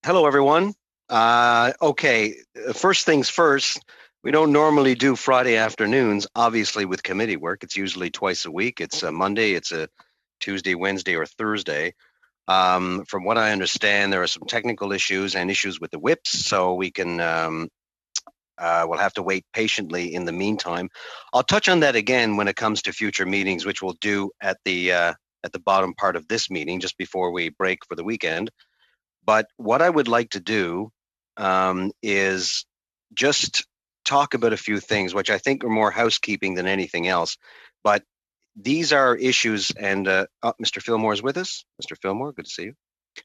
Hello, everyone. Okay, first things first, we don't normally do Friday afternoons, obviously, with committee work. It's usually twice a week. It's a Monday, it's a Tuesday, Wednesday, or Thursday. From what I understand, there are some technical issues and issues with the whips, so we'll have to wait patiently in the meantime. I'll touch on that again when it comes to future meetings, which we'll do at the bottom part of this meeting, just before we break for the weekend. But what I would like to do is just talk about a few things, which I think are more housekeeping than anything else. But these are issues, and Mr. Fillmore is with us. Mr. Fillmore, good to see you.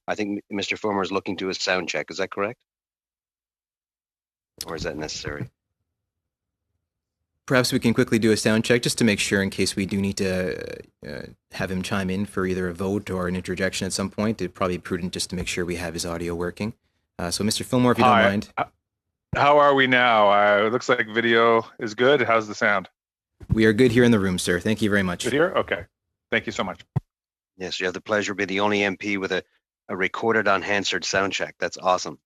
I think Mr. Fillmore is looking to his sound check. Is that correct? Or is that necessary? Perhaps we can quickly do a sound check just to make sure in case we do need to have him chime in for either a vote or an interjection at some point. It'd probably be prudent just to make sure we have his audio working. So Mr. Fillmore, if you don't mind. How are we now? It looks like video is good. How's the sound? We are good here in the room, sir. Thank you very much. Good here? Okay. Thank you so much. Yes, you have the pleasure of being the only MP with a recorded unhansard sound check. That's awesome.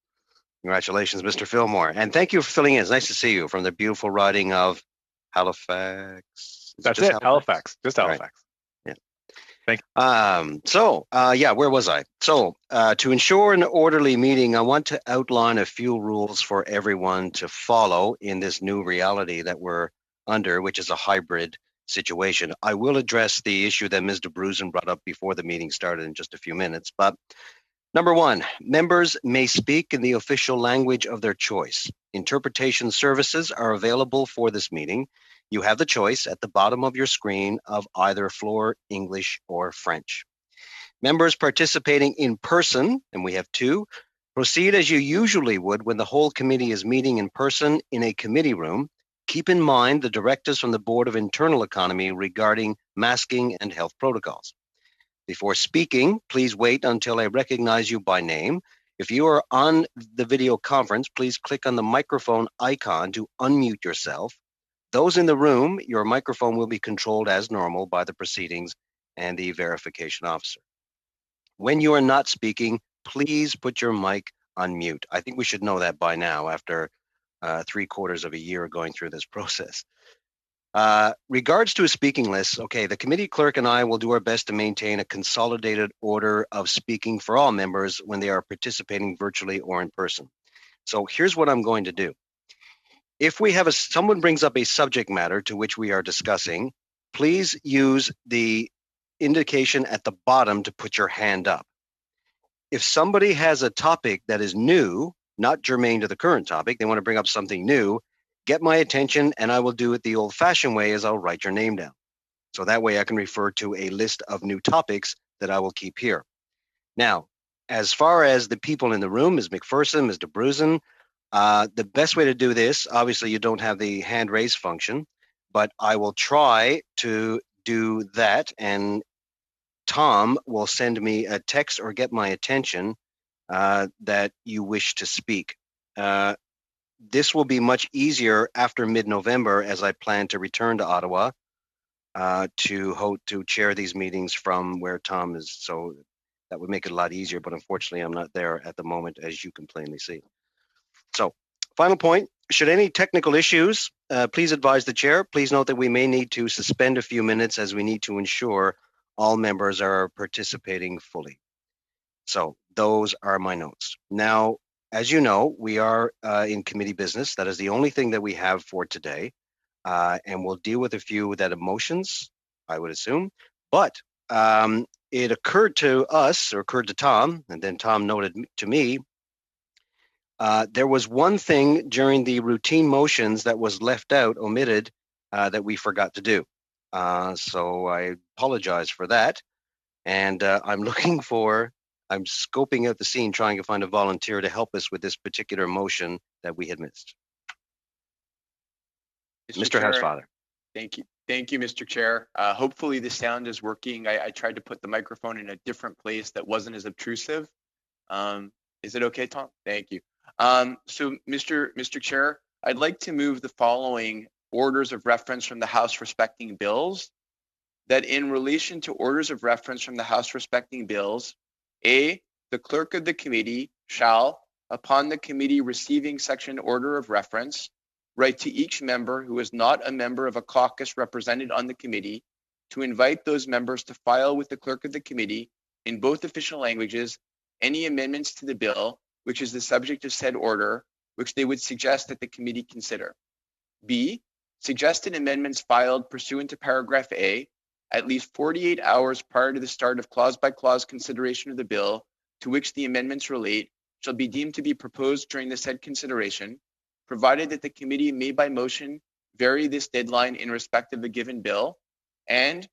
Congratulations, Mr. Fillmore. And thank you for filling in. It's nice to see you from the beautiful riding of Halifax. That's it, Halifax. Just Halifax. Right. Yeah. Thank you. Where was I? So, to ensure an orderly meeting, I want to outline a few rules for everyone to follow in this new reality that we're under, which is a hybrid situation. I will address the issue that Ms. DeBruzen brought up before the meeting started in just a few minutes. But number one, members may speak in the official language of their choice. Interpretation services are available for this meeting. You have the choice at the bottom of your screen of either Floor, English, or French. Members participating in person, and we have two, proceed as you usually would when the whole committee is meeting in person in a committee room. Keep in mind the directives from the Board of Internal Economy regarding masking and health protocols. Before speaking, please wait until I recognize you by name. If you are on the video conference, please click on the microphone icon to unmute yourself. Those in the room, your microphone will be controlled as normal by the proceedings and the verification officer. When you are not speaking, please put your mic on mute. I think we should know that by now after 3/4 of a year going through this process. Regards to a speaking list, okay, the committee clerk and I will do our best to maintain a consolidated order of speaking for all members when they are participating virtually or in person. So here's what I'm going to do. If we have someone brings up a subject matter to which we are discussing, please use the indication at the bottom to put your hand up. If somebody has a topic that is new, not germane to the current topic, they want to bring up something new, get my attention and I will do it the old-fashioned way, as I'll write your name down. So that way I can refer to a list of new topics that I will keep here. Now, as far as the people in the room, Ms. McPherson, Ms. DeBruzen, the best way to do this, obviously you don't have the hand raise function, but I will try to do that, and Tom will send me a text or get my attention that you wish to speak. This will be much easier after mid-November, as I plan to return to Ottawa to chair these meetings from where Tom is. So that would make it a lot easier, but unfortunately I'm not there at the moment, as you can plainly see. So, final point, should any technical issues, please advise the chair. Please note that we may need to suspend a few minutes as we need to ensure all members are participating fully. So those are my notes. Now, as you know, we are in committee business. That is the only thing that we have for today. And we'll deal with a few that emotions, I would assume. But it occurred to us, or occurred to Tom, and then Tom noted to me, there was one thing during the routine motions that was left out, omitted, that we forgot to do. So I apologize for that. And I'm scoping out the scene, trying to find a volunteer to help us with this particular motion that we had missed. Mr. Housefather. Thank you. Thank you, Mr. Chair. Hopefully the sound is working. I tried to put the microphone in a different place that wasn't as obtrusive. Is it okay, Tom? Thank you. So, Mr. Chair, I'd like to move the following orders of reference from the House respecting bills. That in relation to orders of reference from the House respecting bills, A, the clerk of the committee shall, upon the committee receiving section order of reference, write to each member who is not a member of a caucus represented on the committee to invite those members to file with the clerk of the committee in both official languages any amendments to the bill which is the subject of said order, which they would suggest that the committee consider. B, suggested amendments filed pursuant to paragraph A at least 48 hours prior to the start of clause-by-clause consideration of the bill to which the amendments relate shall be deemed to be proposed during the said consideration, provided that the committee may by motion vary this deadline in respect of a given bill. And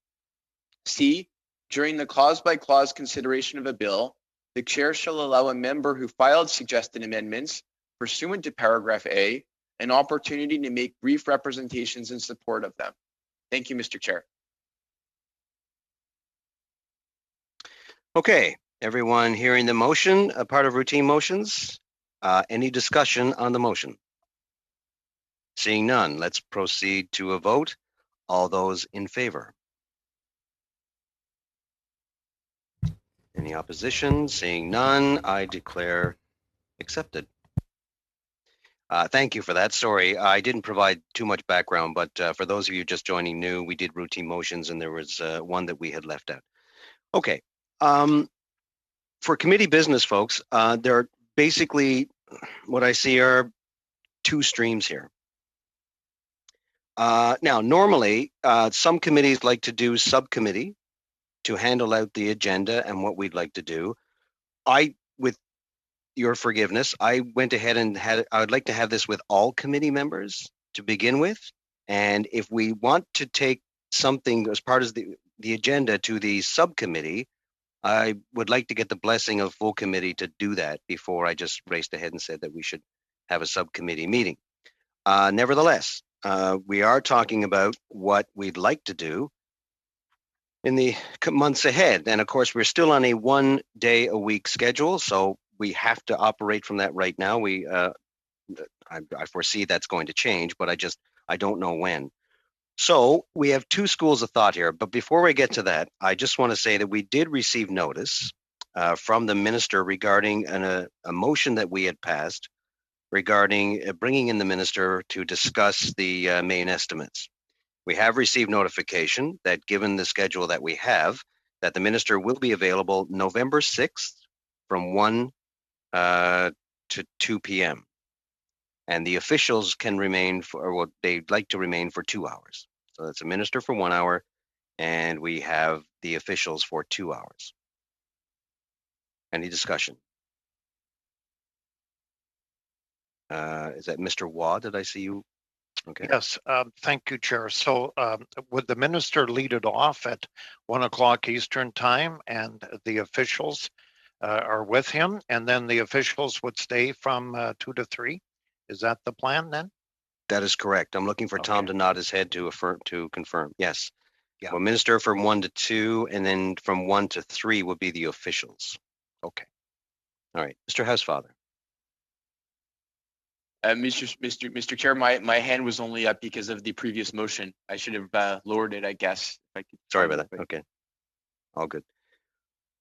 C, during the clause-by-clause consideration of a bill, the chair shall allow a member who filed suggested amendments pursuant to paragraph A an opportunity to make brief representations in support of them. Thank you, Mr. Chair. Okay, everyone hearing the motion, a part of routine motions? Any discussion on the motion? Seeing none, let's proceed to a vote. All those in favor? Any opposition? Seeing none, I declare accepted. Thank you for that. Sorry, I didn't provide too much background, but for those of you just joining new, we did routine motions and there was one that we had left out. Okay. For committee business, folks, there are basically what I see are two streams here. Now, normally, some committees like to do subcommittee to handle out the agenda and what we'd like to do. With your forgiveness, I went ahead and I would like to have this with all committee members to begin with. And if we want to take something as part of the agenda to the subcommittee, I would like to get the blessing of full committee to do that before I just raced ahead and said that we should have a subcommittee meeting. Nevertheless, we are talking about what we'd like to do in the months ahead. And of course, we're still on a 1 day a week schedule, so we have to operate from that right now. I foresee that's going to change, but I don't know when. So we have two schools of thought here, but before we get to that, I just want to say that we did receive notice from the minister regarding a motion that we had passed regarding bringing in the minister to discuss the main estimates. We have received notification that given the schedule that we have, that the minister will be available November 6th from 1 to 2 p.m. And the officials can remain they'd like to remain for 2 hours. So that's a minister for 1 hour, and we have the officials for 2 hours. Any discussion? Is that Mr. Waugh? Did I see you? Okay. Yes, thank you, Chair. So would the minister lead it off at 1 o'clock Eastern time and the officials are with him, and then the officials would stay from 2 to 3? Is that the plan then? That is correct. I'm looking for Tom to nod his head to confirm. Yes. Yeah. Well, minister from 1 to 2, and then from 1 to 3 would be the officials. Okay. All right, Mr. Housefather. Mr. Chair, my hand was only up because of the previous motion. I should have lowered it, I guess. If I could. Sorry about that. Okay. All good.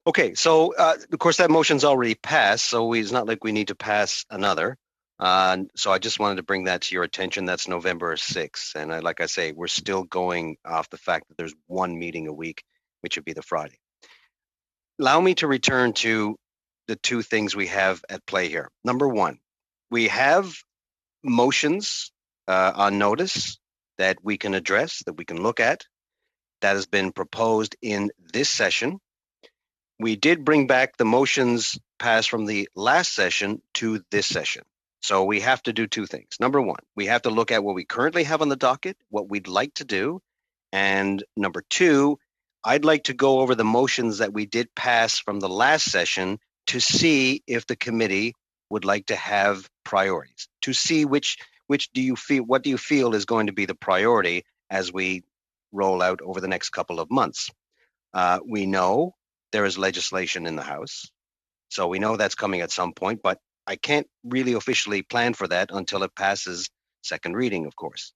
Okay, so of course that motion's already passed, so it's not like we need to pass another. So I just wanted to bring that to your attention. That's November 6th. And like I say, we're still going off the fact that there's one meeting a week, which would be the Friday. Allow me to return to the two things we have at play here. Number one, we have motions on notice that we can address, that we can look at, that has been proposed in this session. We did bring back the motions passed from the last session to this session. So we have to do two things. Number one, we have to look at what we currently have on the docket, what we'd like to do. And number two, I'd like to go over the motions that we did pass from the last session to see if the committee would like to have priorities, to see what do you feel is going to be the priority as we roll out over the next couple of months. We know there is legislation in the House, so we know that's coming at some point, but I can't really officially plan for that until it passes second reading, of course.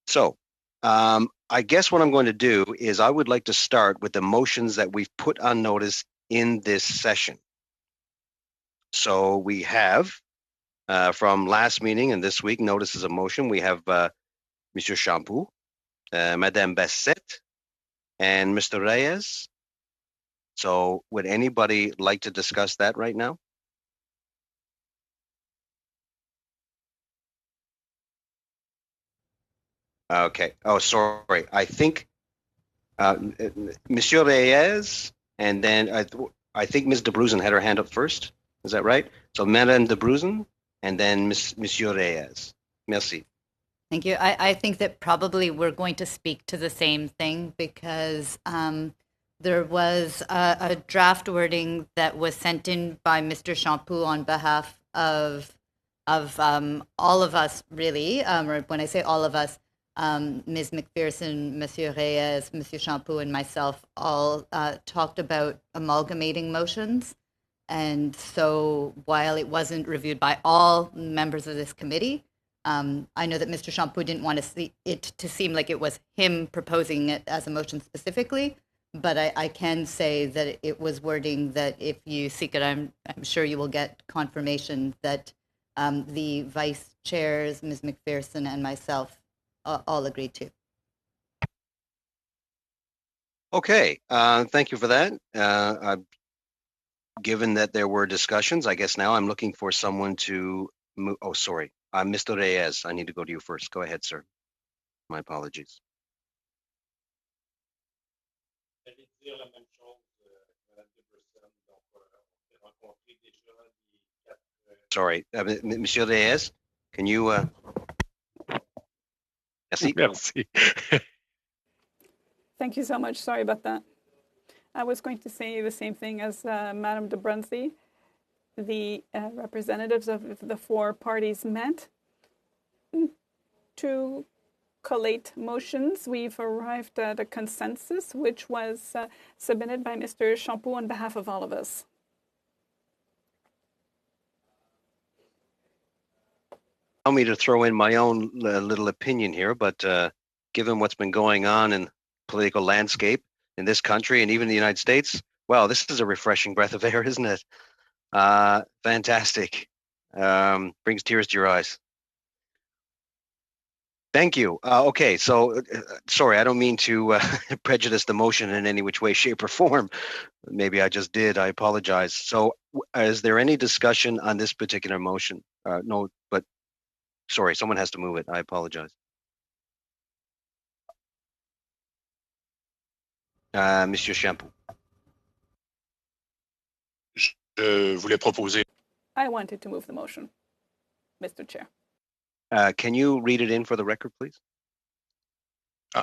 So I guess what I'm going to do is I would like to start with the motions that we've put on notice in this session. So we have from last meeting and this week, notices of motion, we have Monsieur Champoux, Madame Bassett, and Mr. Reyes. So would anybody like to discuss that right now? Okay. Oh, sorry. I think Monsieur Reyes, and then I think Ms. de Bruzen had her hand up first. Is that right? So Madame de Bruzen, and then Monsieur Reyes. Merci. Thank you. I think that probably we're going to speak to the same thing because there was a draft wording that was sent in by Mr. Champoux on behalf of all of us, really. Or when I say all of us, Ms. McPherson, Monsieur Reyes, Monsieur Champoux, and myself all talked about amalgamating motions. And so while it wasn't reviewed by all members of this committee, I know that Mr. Champoux didn't want to see it to seem like it was him proposing it as a motion specifically, but I can say that it was wording that if you seek it, I'm sure you will get confirmation that the vice chairs, Ms. McPherson and myself, all agreed to. Okay, thank you for that. Given that there were discussions, I guess now I'm looking for someone to move. Oh, sorry. Mr. Reyes, I need to go to you first. Go ahead, sir. My apologies. Sorry, Monsieur Reyes, can you? Merci. Merci. Thank you so much. Sorry about that. I was going to say the same thing as Madame de Brunsey. The representatives of the four parties met to collate motions. We've arrived at a consensus, which was submitted by Mr. Champoux on behalf of all of us. Allow me to throw in my own little opinion here, but given what's been going on in political landscape in this country and even the United States, well, this is a refreshing breath of air, isn't it? Fantastic. Brings tears to your eyes. Thank you. Okay, so sorry, I don't mean to prejudice the motion in any which way, shape, or form. Maybe I just did. I apologize. So is there any discussion on this particular motion? No, but sorry, someone has to move it. I apologize. Monsieur Champoux. Je voulais proposer. I wanted to move the motion, Mr. Chair. Can you read it in for the record, please?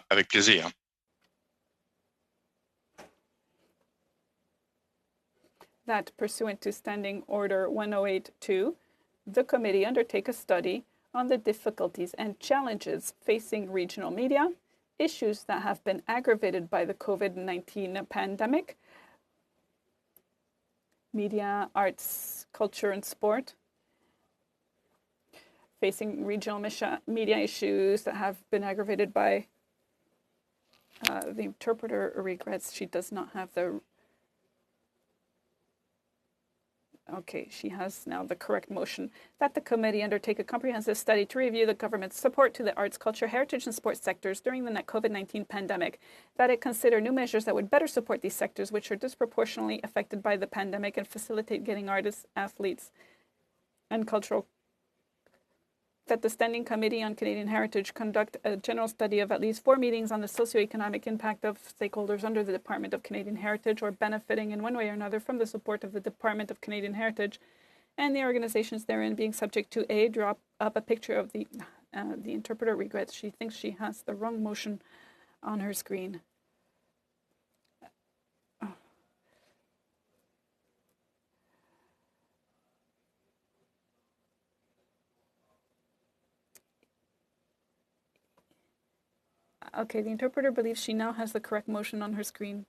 Avec plaisir. That pursuant to Standing Order 1082, the committee undertake a study on the difficulties and challenges facing regional media, issues that have been aggravated by the COVID-19 pandemic, media, arts, culture, and sport, facing regional media issues that have been aggravated by the interpreter regrets she does not have the. Okay, she has now the correct motion. That the committee undertake a comprehensive study to review the government's support to the arts, culture, heritage, and sports sectors during the COVID-19 pandemic. That it consider new measures that would better support these sectors, which are disproportionately affected by the pandemic, and facilitate getting artists, athletes, and cultural. That the Standing Committee on Canadian Heritage conduct a general study of at least 4 meetings on the socioeconomic impact of stakeholders under the Department of Canadian Heritage or benefiting in one way or another from the support of the Department of Canadian Heritage and the organizations therein being subject to A, drop up a picture of the interpreter regrets. She thinks she has the wrong motion on her screen. Okay, the interpreter believes she now has the correct motion on her screen.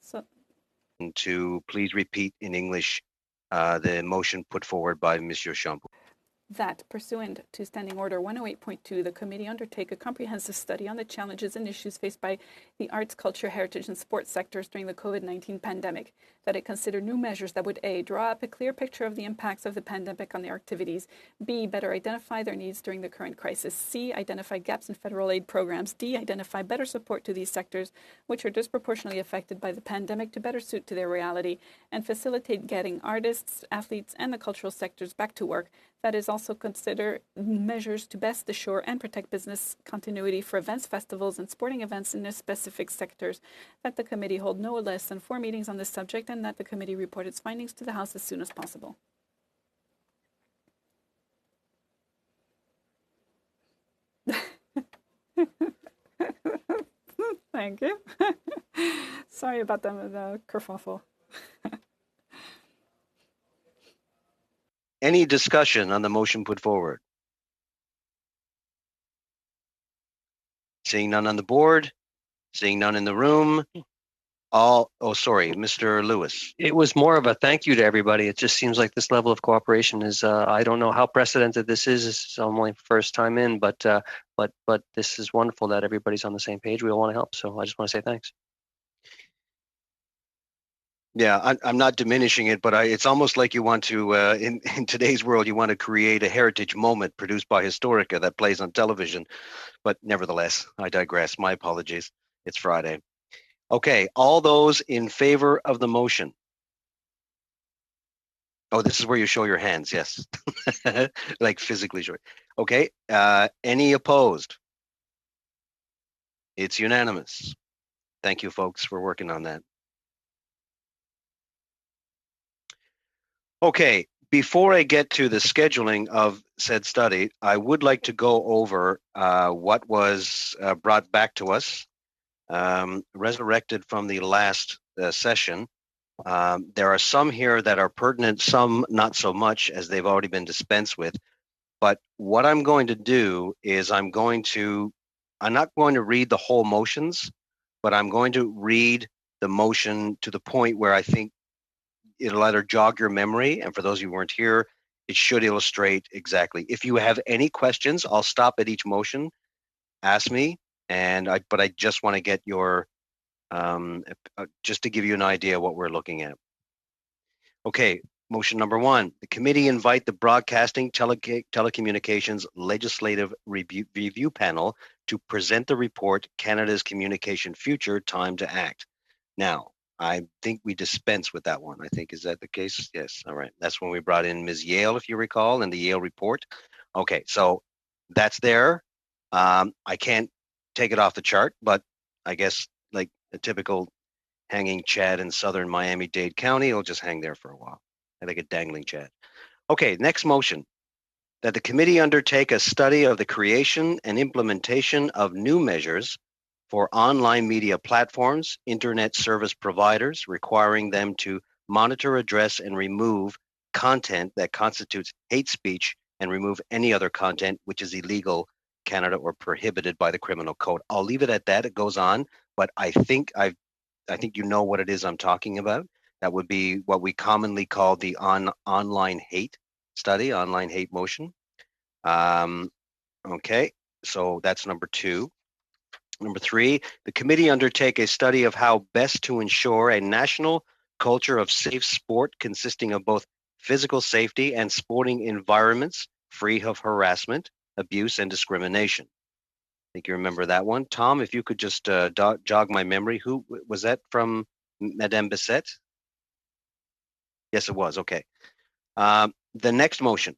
So, to please repeat in English the motion put forward by Monsieur Champoux. that, pursuant to Standing Order 108.2, the committee undertake a comprehensive study on the challenges and issues faced by the arts, culture, heritage, and sports sectors during the COVID-19 pandemic, that it consider new measures that would A, draw up a clear picture of the impacts of the pandemic on their activities, B, better identify their needs during the current crisis, C, identify gaps in federal aid programs, D, identify better support to these sectors, which are disproportionately affected by the pandemic to better suit to their reality, and facilitate getting artists, athletes, and the cultural sectors back to work. That is, also consider measures to best assure and protect business continuity for events, festivals, and sporting events in their specific sectors. That the committee hold no less than 4 meetings on this subject, and that the committee report its findings to the House as soon as possible. Thank you. Sorry about the kerfuffle. Any discussion on the motion put forward? Seeing none on the board, seeing none in the room. Sorry, Mr. Lewis. It was more of a thank you to everybody. It just seems like this level of cooperation is, I don't know how precedented this is. This is only first time in, but this is wonderful that everybody's on the same page. We all want to help. So I just want to say thanks. Yeah, I'm not diminishing it, but it's almost like you want to, in today's world, you want to create a heritage moment produced by Historica that plays on television. But nevertheless, I digress. My apologies. It's Friday. Okay, all those in favor of the motion. Oh, this is where you show your hands, yes. Like physically show. Okay, any opposed? It's unanimous. Thank you, folks, for working on that. Okay, before I get to the scheduling of said study, I would like to go over what was brought back to us, resurrected from the last session. There are some here that are pertinent, some not so much, as they've already been dispensed with. But what I'm going to do is I'm not going to read the whole motions, but I'm going to read the motion to the point where I think it'll either jog your memory, and for those of you who weren't here, it should illustrate exactly. If you have any questions, I'll stop at each motion, ask me, but I just want to get your, just to give you an idea of what we're looking at. Okay, motion number 1, the committee invite the Broadcasting Telecommunications Legislative Review Panel to present the report, Canada's Communication Future, Time to Act. Now, I think we dispense with that one. I think, is that the case? Yes. All right. That's when we brought in Ms. Yale, if you recall, in the Yale report. Okay, so that's there. I can't take it off the chart, but I guess like a typical hanging Chad in southern Miami-Dade County, it'll just hang there for a while. I like a dangling Chad. Okay, next motion. That the committee undertake a study of the creation and implementation of new measures for online media platforms, internet service providers, requiring them to monitor, address, and remove content that constitutes hate speech and remove any other content which is illegal, Canada, or prohibited by the criminal code. I'll leave it at that. It goes on, but I think you know what it is I'm talking about. That would be what we commonly call the online hate study, online hate motion. Okay, so that's number 2. Number 3, the committee undertake a study of how best to ensure a national culture of safe sport consisting of both physical safety and sporting environments free of harassment, abuse, and discrimination. I think you remember that one. Tom, if you could just jog my memory. Who was that from? Madame Bissette? Yes, it was. Okay. The next motion.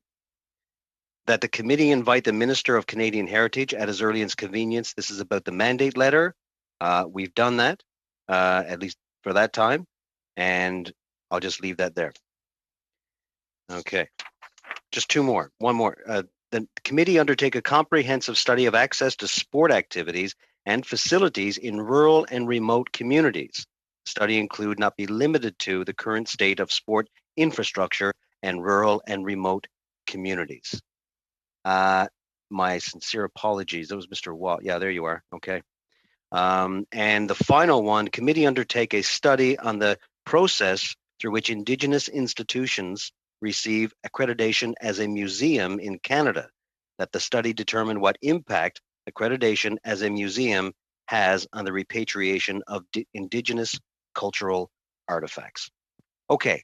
That the committee invite the Minister of Canadian Heritage at his earliest convenience. This is about the mandate letter. We've done that, at least for that time, and I'll just leave that there. Okay, just 2 more. One more. The committee undertake a comprehensive study of access to sport activities and facilities in rural and remote communities. Study include, not be limited to, the current state of sport infrastructure and rural and remote communities. My sincere apologies. That was Mr. Watt. Yeah, there you are. Okay. And the final one, committee undertake a study on the process through which Indigenous institutions receive accreditation as a museum in Canada, that the study determined what impact accreditation as a museum has on the repatriation of Indigenous cultural artifacts. Okay,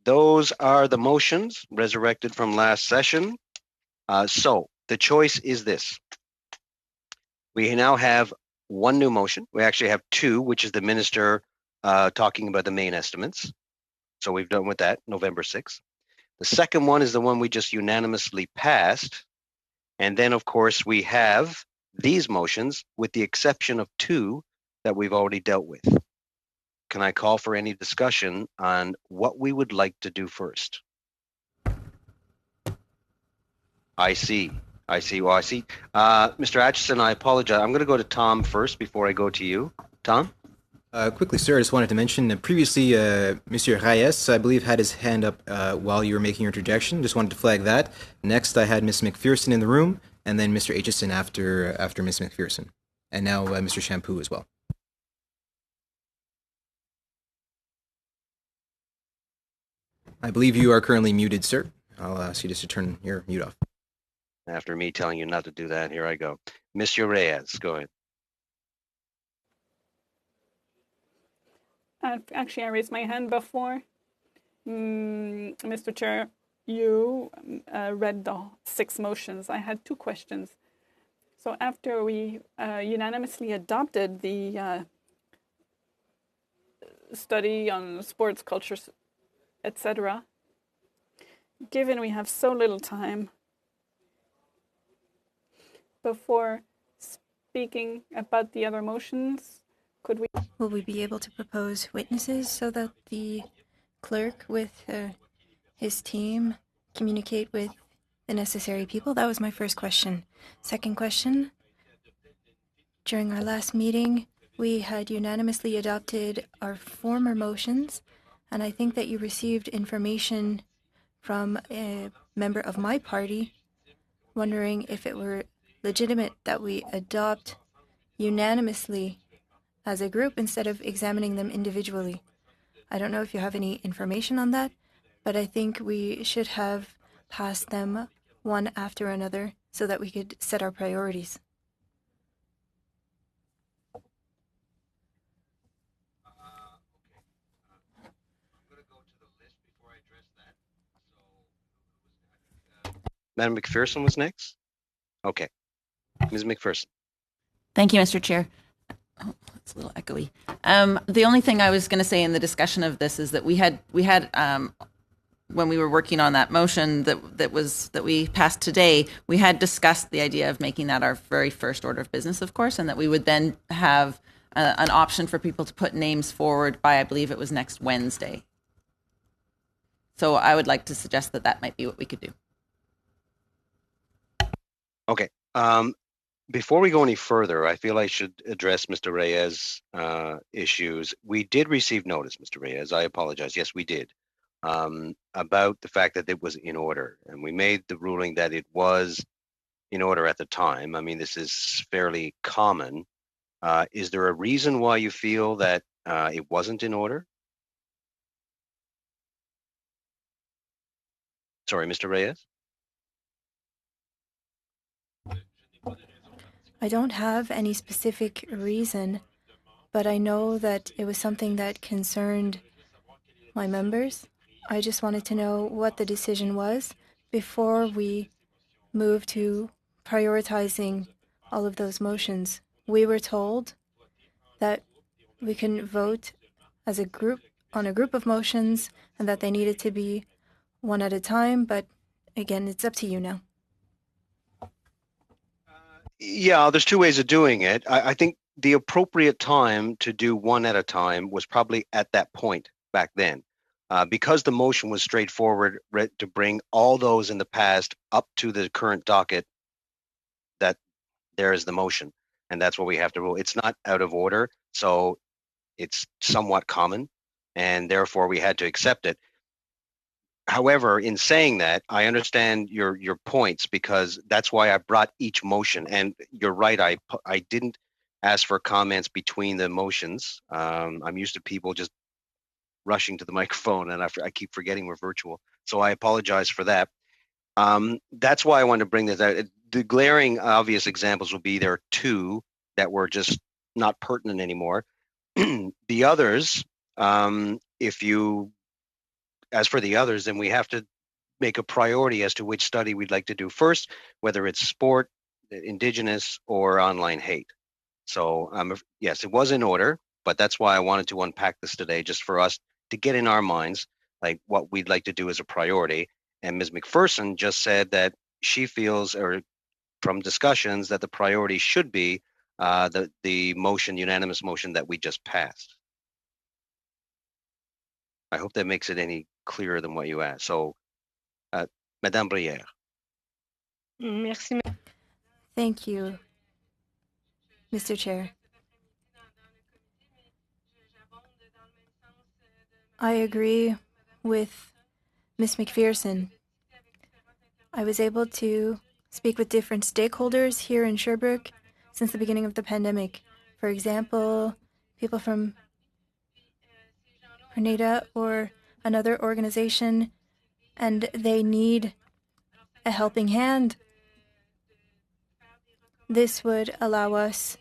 those are the motions resurrected from last session. So the choice is this. We now have one new motion. We actually have two, which is the minister talking about the main estimates. So we've done with that, November 6th. The second one is the one we just unanimously passed. And then, of course, we have these motions with the exception of two that we've already dealt with. Can I call for any discussion on what we would like to do first? I see. Well, I see. Mr. Atchison, I apologize. I'm going to go to Tom first before I go to you. Tom? Quickly, sir, I just wanted to mention that previously, Monsieur Reyes, I believe, had his hand up while you were making your interjection. Just wanted to flag that. Next, I had Ms. McPherson in the room, and then Mr. Aitchison after Ms. McPherson. And now Mr. Shampoo as well. I believe you are currently muted, sir. I'll ask you just to turn your mute off. After me telling you not to do that, here I go. Monsieur Reyes, go ahead. Actually, I raised my hand before. Mr. Chair, you read the 6 motions. I had 2 questions. So after we unanimously adopted the study on sports, cultures, etc., given we have so little time before speaking about the other motions, could we... Will we be able to propose witnesses so that the clerk with his team communicate with the necessary people? That was my first question. Second question, during our last meeting, we had unanimously adopted our former motions, and I think that you received information from a member of my party wondering if it were legitimate that we adopt unanimously as a group instead of examining them individually. I don't know if you have any information on that, but I think we should have passed them one after another so that we could set our priorities. Madam McPherson was next? Okay. Ms. McPherson. Thank you, Mr. Chair. Oh, it's a little echoey. The only thing I was going to say in the discussion of this is that we had when we were working on that motion that we passed today, we had discussed the idea of making that our very first order of business, of course, and that we would then have an option for people to put names forward by, I believe it was next Wednesday. So I would like to suggest that that might be what we could do. Okay. Before we go any further, I feel I should address Mr. Reyes' issues. We did receive notice, Mr. Reyes. I apologize. Yes, we did. About the fact that it was in order. And we made the ruling that it was in order at the time. I mean, this is fairly common. Is there a reason why you feel that it wasn't in order? Sorry, Mr. Reyes? I don't have any specific reason, but I know that it was something that concerned my members. I just wanted to know what the decision was before we moved to prioritizing all of those motions. We were told that we can vote as a group on a group of motions and that they needed to be one at a time, but again, it's up to you now. Yeah, there's 2 ways of doing it. I think the appropriate time to do one at a time was probably at that point back then. Because the motion was straightforward to bring all those in the past up to the current docket, that there is the motion. And that's what we have to rule. It's not out of order, so it's somewhat common, and therefore we had to accept it. However, in saying that, I understand your points, because that's why I brought each motion. And you're right, I didn't ask for comments between the motions. I'm used to people just rushing to the microphone, and I keep forgetting we're virtual. So I apologize for that. That's why I wanted to bring this out. The glaring obvious examples would be there are two that were just not pertinent anymore. The others, as for the others, then we have to make a priority as to which study we'd like to do first, whether it's sport, Indigenous, or online hate. So yes, it was in order, but that's why I wanted to unpack this today, just for us to get in our minds like what we'd like to do as a priority. And Ms. McPherson just said that she feels, or from discussions, that the priority should be the unanimous motion that we just passed. I hope that makes it any clearer than what you asked. So, Madame Brière. Merci. Thank you, Mr. Chair. I agree with Ms. McPherson. I was able to speak with different stakeholders here in Sherbrooke since the beginning of the pandemic. For example, people from Grenada or another organization, and they need a helping hand. This would allow us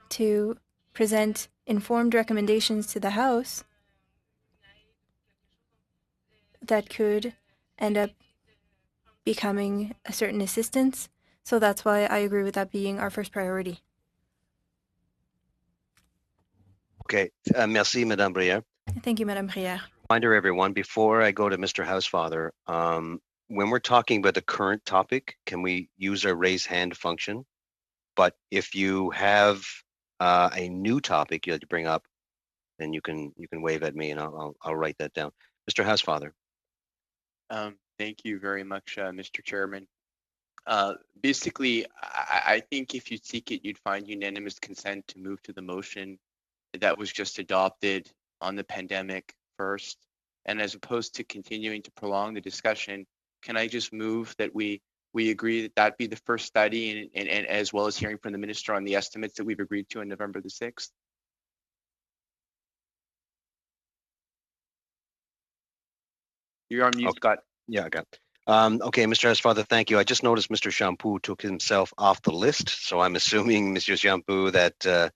to present informed recommendations to the House that could end up becoming a certain assistance. So that's why I agree with that being our first priority. Okay, merci, Madame Brière. Thank you, Madame Brière. Reminder, everyone, before I go to Mr. Housefather, when we're talking about the current topic, can we use our raise hand function? But if you have a new topic you'd like to bring up, then you can wave at me and I'll write that down. Mr. Housefather. Thank you very much, Mr. Chairman. Basically, I think if you seek it, you'd find unanimous consent to move to the motion that was just adopted on the pandemic first. And as opposed to continuing to prolong the discussion, can I just move that we agree that that be the first study and as well as hearing from the minister on the estimates that we've agreed to on November the 6th? You're on mute, Scott. Yeah, I got it. Okay, Mr. Housefather, thank you. I just noticed Mr. Champoux took himself off the list, so I'm assuming, Mr. Champoux, that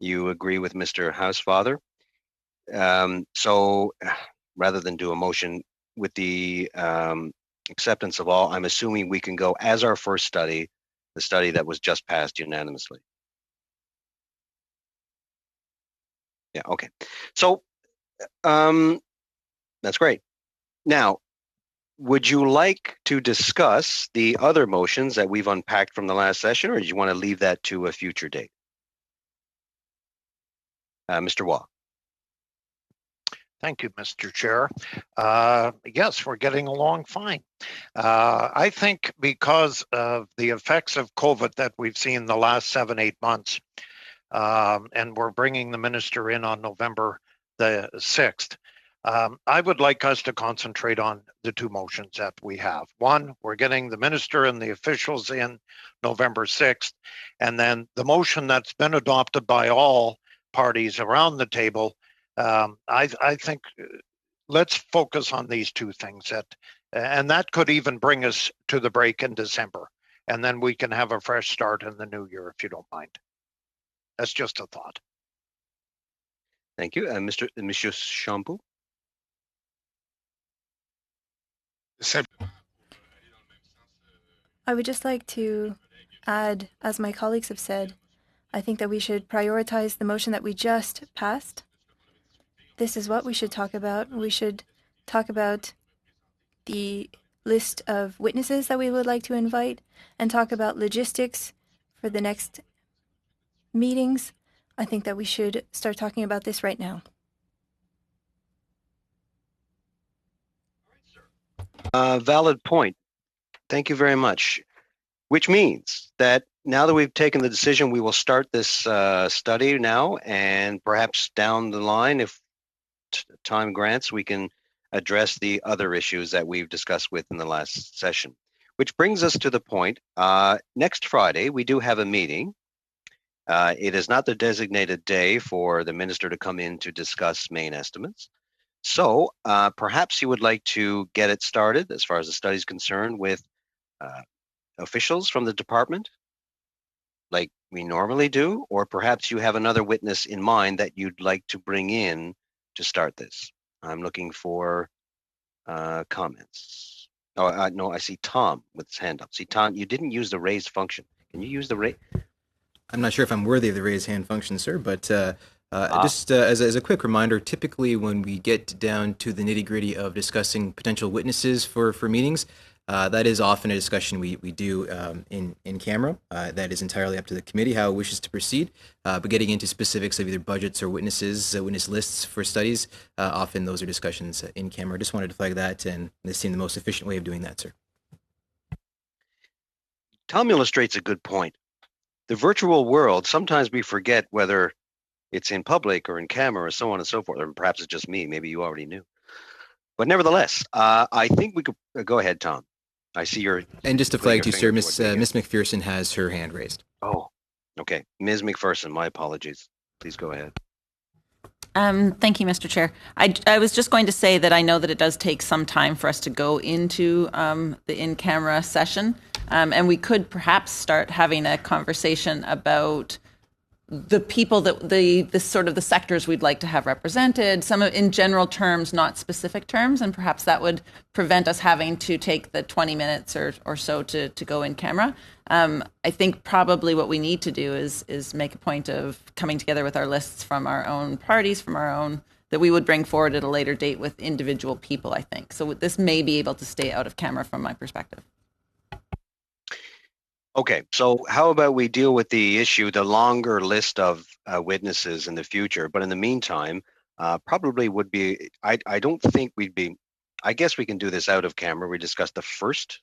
you agree with Mr. Housefather. So rather than do a motion with the acceptance of all, I'm assuming we can go as our first study, the study that was just passed unanimously. Yeah, okay. So that's great. Now, would you like to discuss the other motions that we've unpacked from the last session, or do you want to leave that to a future date? Mr. Waugh. Thank you, Mr. Chair. Yes, we're getting along fine. I think because of the effects of COVID that we've seen the last 7-8 months, and we're bringing the minister in on November the 6th, I would like us to concentrate on the two motions that we have. One, we're getting the minister and the officials in November 6th, and then the motion that's been adopted by all parties around the table. I think let's focus on these two things, and that could even bring us to the break in December, and then we can have a fresh start in the new year, if you don't mind. That's just a thought. Thank you. Monsieur Champoux. I would just like to add, as my colleagues have said, I think that we should prioritize the motion that we just passed. This is what we should talk about. We should talk about the list of witnesses that we would like to invite and talk about logistics for the next meetings. I think that we should start talking about this right now. Valid point. Thank you very much. Which means that now that we've taken the decision, we will start this study now, and perhaps down the line, if time grants, we can address the other issues that we've discussed within the last session. Which brings us to the point, next Friday, we do have a meeting. It is not the designated day for the minister to come in to discuss main estimates. So perhaps you would like to get it started as far as the study is concerned with officials from the department, like we normally do, or perhaps you have another witness in mind that you'd like to bring in to start this. I'm looking for comments. Oh, no, I see Tom with his hand up. See, Tom, you didn't use the raise function. Can you use the raise? I'm not sure if I'm worthy of the raise hand function, sir, but just as a quick reminder, typically when we get down to the nitty gritty of discussing potential witnesses for meetings, that is often a discussion we do in camera. That is entirely up to the committee how it wishes to proceed. But getting into specifics of either budgets or witnesses, witness lists for studies, often those are discussions in camera. Just wanted to flag that, and this seemed the most efficient way of doing that, sir. Tom illustrates a good point. The virtual world, sometimes we forget whether it's in public or in camera or so on and so forth, or perhaps it's just me. Maybe you already knew. But nevertheless, I think we could go ahead, Tom. I see your. And just to flag to you, sir, Miss McPherson has her hand raised. Oh, okay. Ms. McPherson, my apologies. Please go ahead. Thank you, Mr. Chair. I was just going to say that I know that it does take some time for us to go into the in-camera session, and we could perhaps start having a conversation about the people that the sort of the sectors we'd like to have represented, some in general terms, not specific terms, and perhaps that would prevent us having to take the 20 minutes or so to go in camera. I think probably what we need to do is make a point of coming together with our lists from our own parties, from our own, that we would bring forward at a later date with individual people, I think. So this may be able to stay out of camera from my perspective. Okay, so how about we deal with the issue, the longer list of witnesses in the future, but in the meantime, probably would be, I don't think we'd be, I guess we can do this out of camera. We discuss the first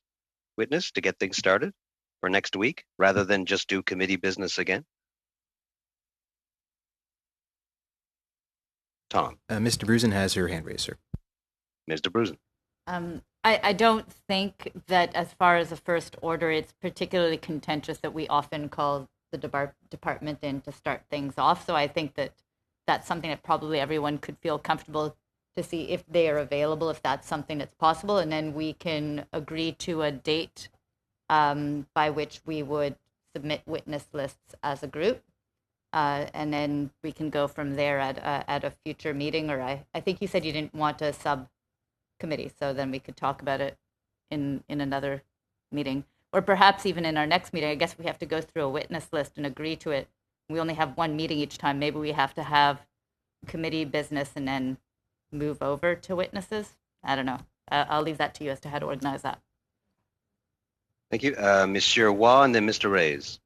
witness to get things started for next week, rather than just do committee business again. Tom. Ms. DeBruzen has her hand raised, sir. Ms. DeBruzen. I don't think that as far as a first order, it's particularly contentious that we often call the department in to start things off. So I think that that's something that probably everyone could feel comfortable to see if they are available, if that's something that's possible. And then we can agree to a date by which we would submit witness lists as a group. And then we can go from there at a future meeting. Or I think you said you didn't want a subcommittee, so then we could talk about it in another meeting, or perhaps even in our next meeting. I guess we have to go through a witness list and agree to it. We only have one meeting each time. Maybe we have to have committee business and then move over to witnesses. I don't know. I'll leave that to you as to how to organize that. Thank you. Monsieur Waugh and then Mr. Reyes.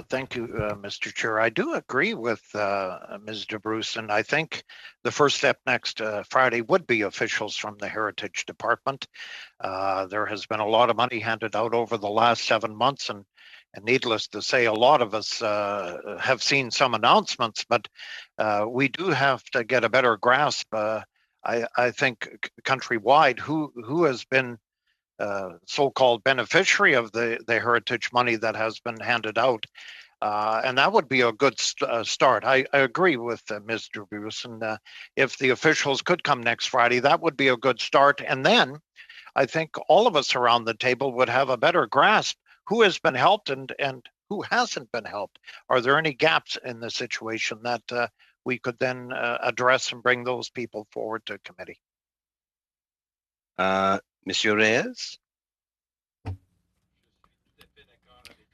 Thank you, Mr. Chair. I do agree with Ms. DeBruce, I think the first step next Friday would be officials from the Heritage Department. There has been a lot of money handed out over the last 7 months, and needless to say, a lot of us have seen some announcements, but we do have to get a better grasp, I think, countrywide, who has been so-called beneficiary of the heritage money that has been handed out. And that would be a good start. I agree with Ms. DeBruce, and if the officials could come next Friday, that would be a good start. And then I think all of us around the table would have a better grasp who has been helped and who hasn't been helped. Are there any gaps in the situation that we could then address and bring those people forward to committee? Monsieur Reyes?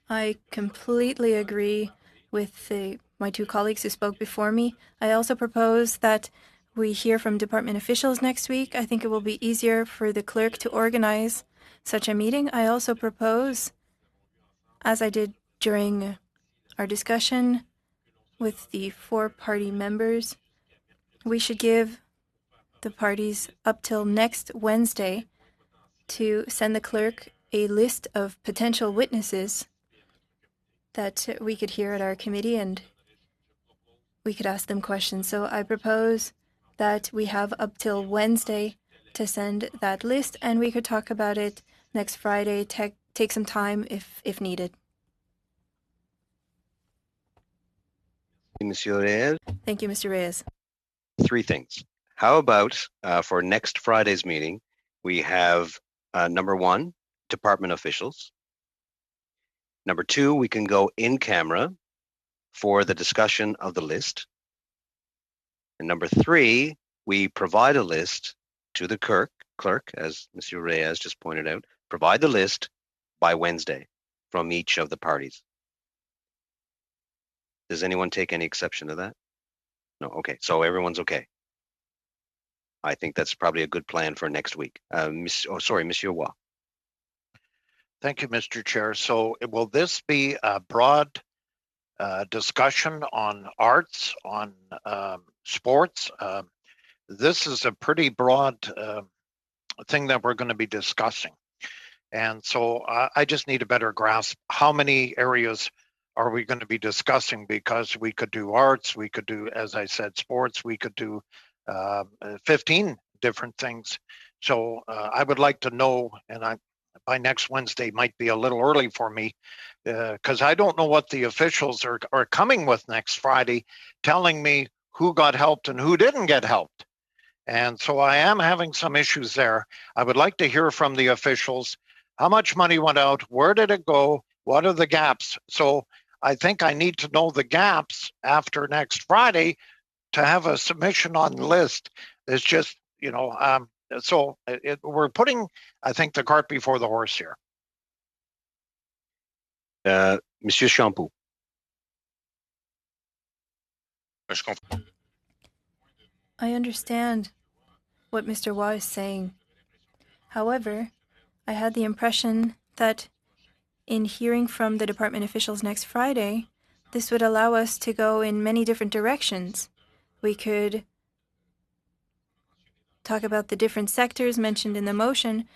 I completely agree with my two colleagues who spoke before me. I also propose that we hear from department officials next week. I think it will be easier for the clerk to organize such a meeting. I also propose, as I did during our discussion with the 4 party members, we should give the parties up till next Wednesday to send the clerk a list of potential witnesses that we could hear at our committee, and we could ask them questions. So I propose that we have up till Wednesday to send that list, and we could talk about it next Friday, take some time if needed. Monsieur Reyes? Thank you, Mr. Reyes. 3 things. how about for next Friday's meeting, we have number 1, department officials. Number 2, we can go in camera for the discussion of the list. And number 3, we provide a list to the clerk, as Monsieur Reyes just pointed out, provide the list by Wednesday from each of the parties. Does anyone take any exception to that? No, okay, so everyone's okay. I think that's probably a good plan for next week. Monsieur Waugh. Thank you, Mr. Chair. So will this be a broad discussion on arts, on sports? This is a pretty broad thing that we're going to be discussing. And so I just need a better grasp. How many areas are we going to be discussing? Because we could do arts, we could do, as I said, sports, we could do 15 different things. So I would like to know, and by next Wednesday might be a little early for me, because I don't know what the officials are coming with next Friday, telling me who got helped and who didn't get helped. And so I am having some issues there. I would like to hear from the officials. How much money went out? Where did it go? What are the gaps? So I think I need to know the gaps after next Friday to have a submission on the list. It's just, so we're putting, I think, the cart before the horse here. Monsieur Champoux. I understand what Mr. Waugh is saying. However, I had the impression that in hearing from the department officials next Friday, this would allow us to go in many different directions. We could talk about the different sectors mentioned in the motion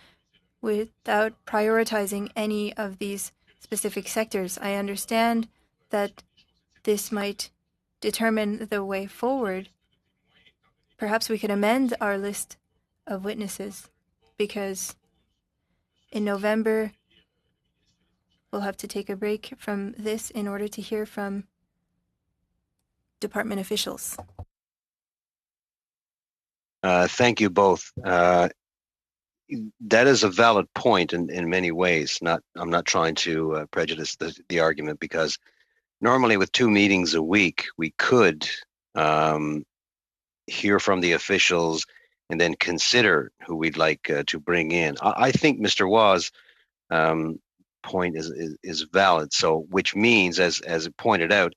without prioritizing any of these specific sectors. I understand that this might determine the way forward. Perhaps we could amend our list of witnesses, because in November we'll have to take a break from this in order to hear from department officials. Thank you both. That is a valid point in many ways. I'm not trying to prejudice the argument, because normally with 2 meetings a week, we could hear from the officials and then consider who we'd like to bring in. I think Mr. Waugh's point is valid. So, which means, as it pointed out,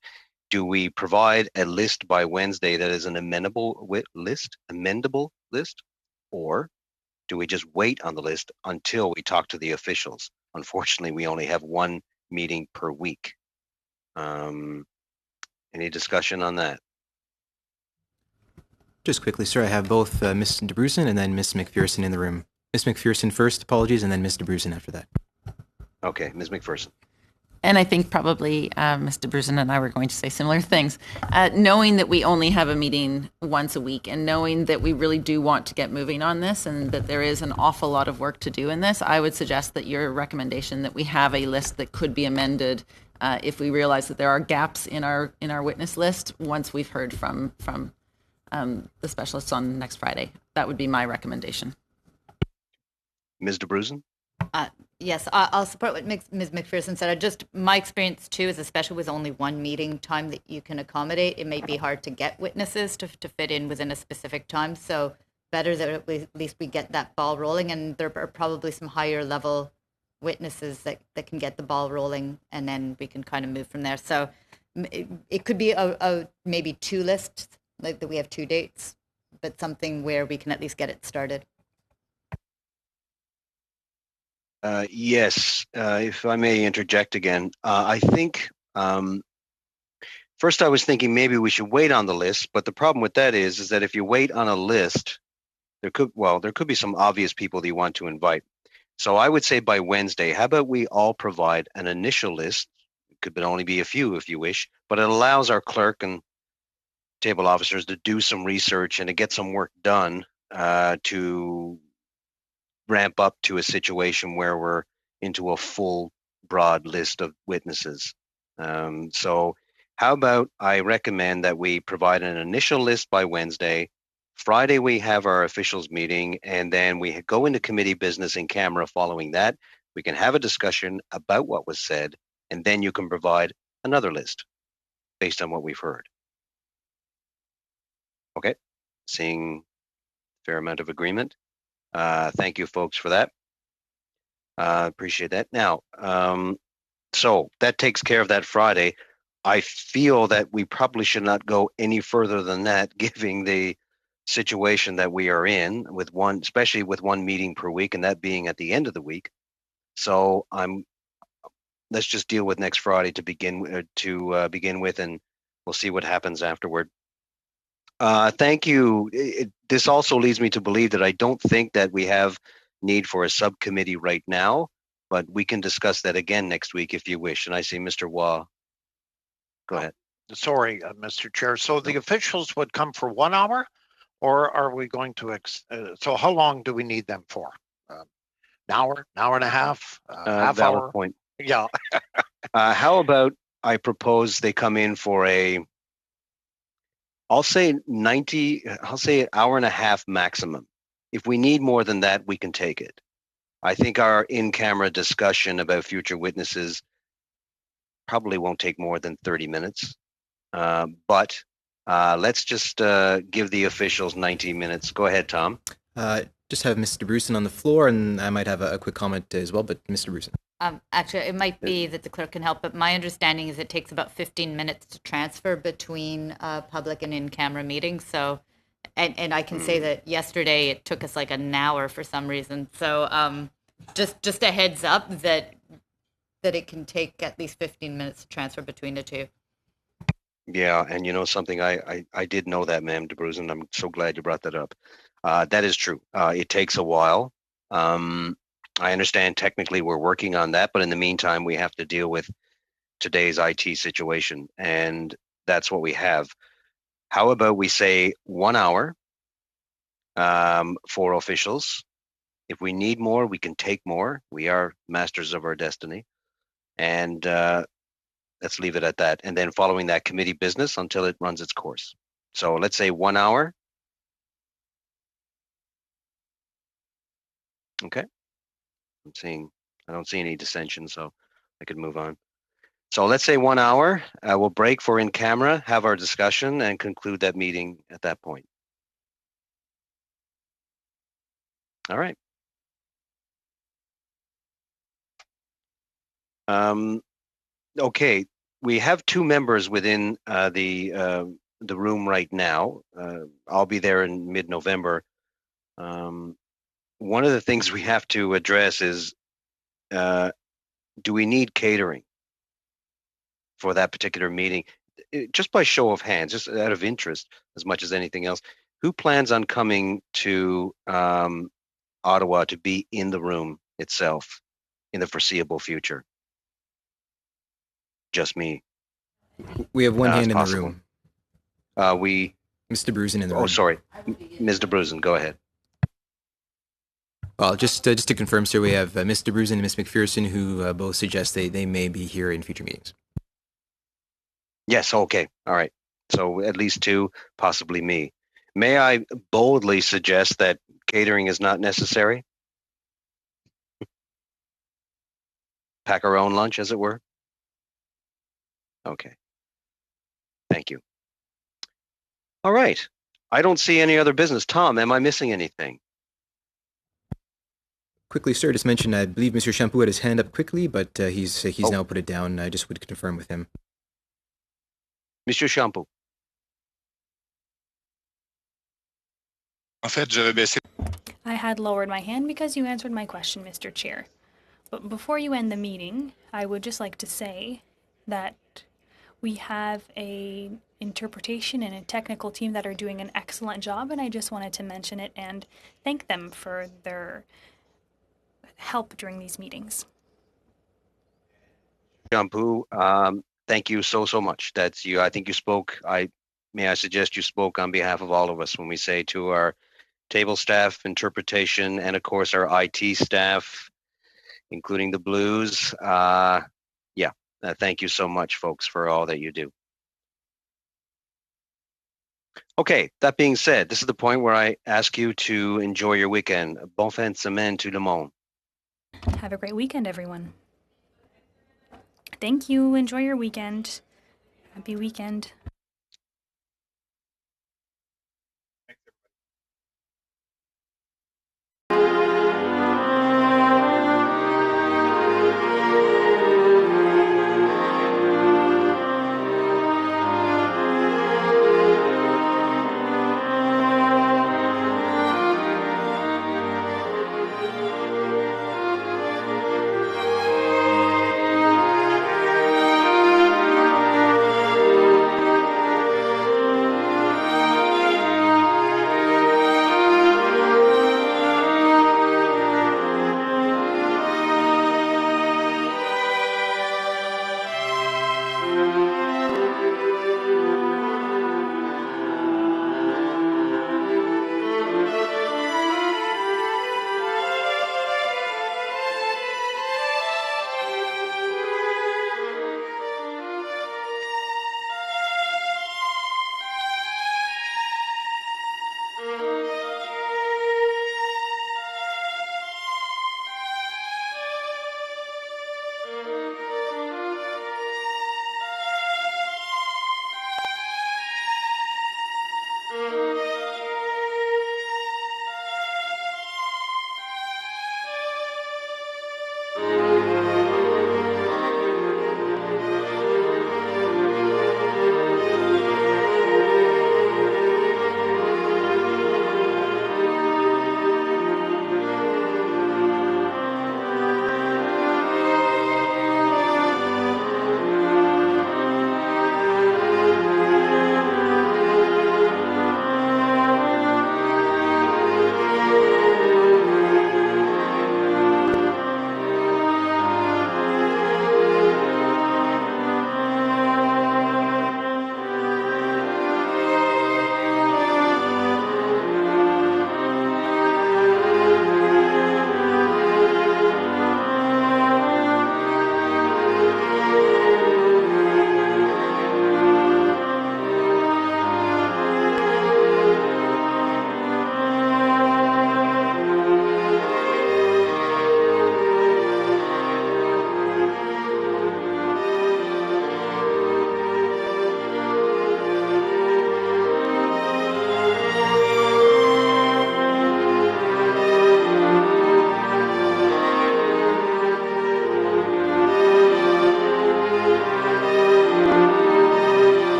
do we provide a list by Wednesday that is an amendable list, or do we just wait on the list until we talk to the officials? Unfortunately, we only have 1 meeting per week. Any discussion on that? Just quickly, sir, I have both Ms. DeBrusen and then Ms. McPherson in the room. Ms. McPherson first, apologies, and then Ms. DeBrusen after that. Okay, Ms. McPherson. And I think probably Ms. DeBrusen and I were going to say similar things. Knowing that we only have a meeting once a week, and knowing that we really do want to get moving on this, and that there is an awful lot of work to do in this, I would suggest that your recommendation that we have a list that could be amended if we realize that there are gaps in our witness list once we've heard from the specialists on next Friday. That would be my recommendation. Ms. DeBrusen? Yes, I'll support what Ms. McPherson said. My experience too is, especially with only 1 meeting time that you can accommodate, it may be hard to get witnesses to fit in within a specific time. So better that at least we get that ball rolling, and there are probably some higher level witnesses that can get the ball rolling, and then we can kind of move from there. So it could be a maybe 2 lists, like that we have 2 dates, but something where we can at least get it started. Yes, if I may interject again, I think first I was thinking maybe we should wait on the list, but the problem with that is that if you wait on a list, there could be some obvious people that you want to invite. So I would say by Wednesday, how about we all provide an initial list? It could only be a few if you wish, but it allows our clerk and table officers to do some research and to get some work done to ramp up to a situation where we're into a full broad list of witnesses. So how about I recommend that we provide an initial list by Wednesday, Friday, we have our officials meeting, and then we go into committee business in camera following that. We can have a discussion about what was said, and then you can provide another list based on what we've heard. Okay, seeing a fair amount of agreement. Thank you, folks, for that. Appreciate that. Now, so that takes care of that Friday. I feel that we probably should not go any further than that, given the situation that we are in, with one, especially with one meeting per week, and that being at the end of the week. So let's just deal with next Friday to begin with, and we'll see what happens afterward. Thank you. This also leads me to believe that I don't think that we have need for a subcommittee right now, but we can discuss that again next week if you wish. And I see Mr. Waugh. Go ahead. Sorry, Mr. Chair. So the officials would come for 1 hour, or are we going to, so how long do we need them for? An hour and a half, half valid hour? Point. Yeah. How about I propose they come in for I'll say an hour and a half maximum. If we need more than that, we can take it. I think our in-camera discussion about future witnesses probably won't take more than 30 minutes. But let's just give the officials 19 minutes. Go ahead, Tom. Just have Mr. Bruson on the floor, and I might have a quick comment as well, but Mr. Bruson. Actually, it might be that the clerk can help, but my understanding is it takes about 15 minutes to transfer between public and in-camera meetings. So, and I can say that yesterday it took us like an hour for some reason. So, just a heads up that it can take at least 15 minutes to transfer between the two. Yeah, and you know something, I did know that, ma'am, DeBruzen. I'm so glad you brought that up. That is true. It takes a while. I understand technically we're working on that, but in the meantime, we have to deal with today's IT situation, and that's what we have. How about we say 1 hour for officials? If we need more, we can take more. We are masters of our destiny. And let's leave it at that. And then following that, committee business until it runs its course. So let's say 1 hour. Okay. I don't see any dissension, so I could move on. So let's say 1 hour. We'll break for in camera, have our discussion, and conclude that meeting at that point. All right. Okay, we have two members within the room right now. I'll be there in mid-November. One of the things we have to address is, do we need catering for that particular meeting? Just by show of hands, just out of interest as much as anything else, who plans on coming to Ottawa to be in the room itself in the foreseeable future? Just me. We have one hand in possible. the room. Mr. Bruson in the room. Oh, sorry. Ms. DeBruzen, go ahead. Well, just to confirm, sir, we have Mr. Bruson and Ms. McPherson, who both suggest they may be here in future meetings. Yes, okay. All right. So at least two, possibly me. May I boldly suggest that catering is not necessary? Pack our own lunch, as it were? Okay. Thank you. All right. I don't see any other business. Tom, am I missing anything? Quickly, sir, just mention, I believe Mr. Shampoo had his hand up quickly, but he's now put it down. I just would confirm with him. Mr. Shampoo. En fait, j'avais baissé. I had lowered my hand because you answered my question, Mr. Chair. But before you end the meeting, I would just like to say that we have an interpretation and a technical team that are doing an excellent job, and I just wanted to mention it and thank them for their help during these meetings. Shampoo, thank you so much. That's you. I think you spoke. May I suggest you spoke on behalf of all of us when we say to our table staff, interpretation, and of course our IT staff, including the Blues. Thank you so much, folks, for all that you do. Okay, that being said, this is the point where I ask you to enjoy your weekend. Bon fin de semaine tout le monde. Have a great weekend, everyone. Thank you. Enjoy your weekend. Happy weekend.